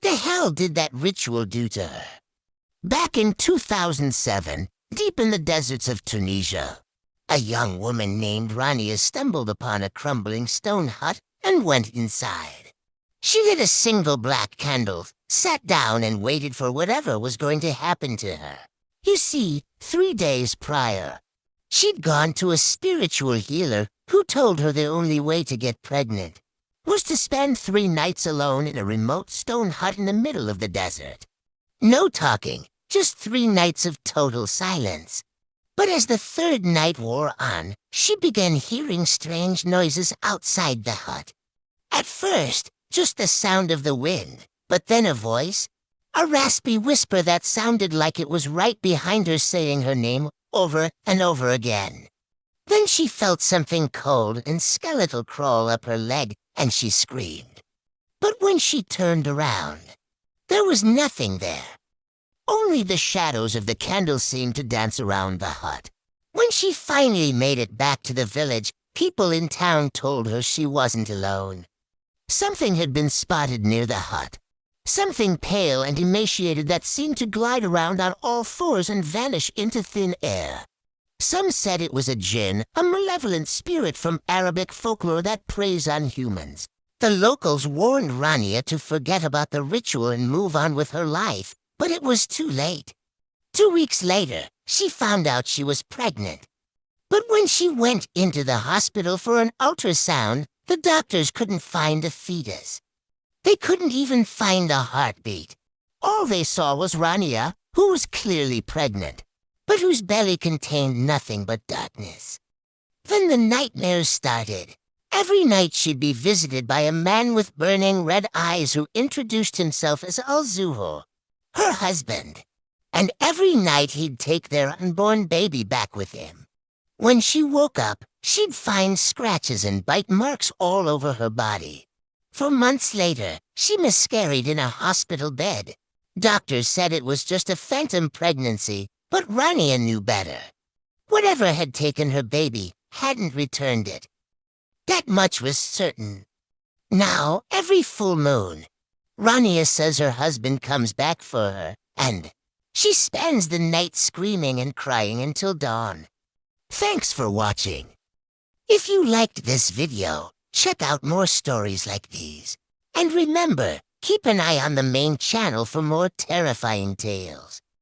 the hell did that ritual do to her? Back in 2007, deep in the deserts of Tunisia, a young woman named Rania stumbled upon a crumbling stone hut and went inside. She lit a single black candle, sat down and waited for whatever was going to happen to her. You see, 3 days prior, she'd gone to a spiritual healer who told her the only way to get pregnant was to spend 3 nights alone in a remote stone hut in the middle of the desert. No talking, just 3 nights of total silence. But as the 3rd night wore on, she began hearing strange noises outside the hut. At first, just the sound of the wind, but then a voice, a raspy whisper that sounded like it was right behind her saying her name over and over again. Then she felt something cold and skeletal crawl up her leg, and she screamed. But when she turned around, there was nothing there. Only the shadows of the candles seemed to dance around the hut. When she finally made it back to the village, people in town told her she wasn't alone. Something had been spotted near the hut. Something pale and emaciated that seemed to glide around on all 4s and vanish into thin air. Some said it was a jinn, a malevolent spirit from Arabic folklore that preys on humans. The locals warned Rania to forget about the ritual and move on with her life, but it was too late. 2 weeks later, she found out she was pregnant. But when she went into the hospital for an ultrasound, the doctors couldn't find a fetus. They couldn't even find a heartbeat. All they saw was Rania, who was clearly pregnant, but whose belly contained nothing but darkness. Then the nightmares started. Every night she'd be visited by a man with burning red eyes who introduced himself as Al-Zuhur, her husband. And every night he'd take their unborn baby back with him. When she woke up, she'd find scratches and bite marks all over her body. For months later, she miscarried in a hospital bed. Doctors said it was just a phantom pregnancy, but Rania knew better. Whatever had taken her baby hadn't returned it. That much was certain. Now, every full moon, Rania says her husband comes back for her, and she spends the night screaming and crying until dawn. Thanks for watching. If you liked this video, check out more stories like these. And remember, keep an eye on the main channel for more terrifying tales.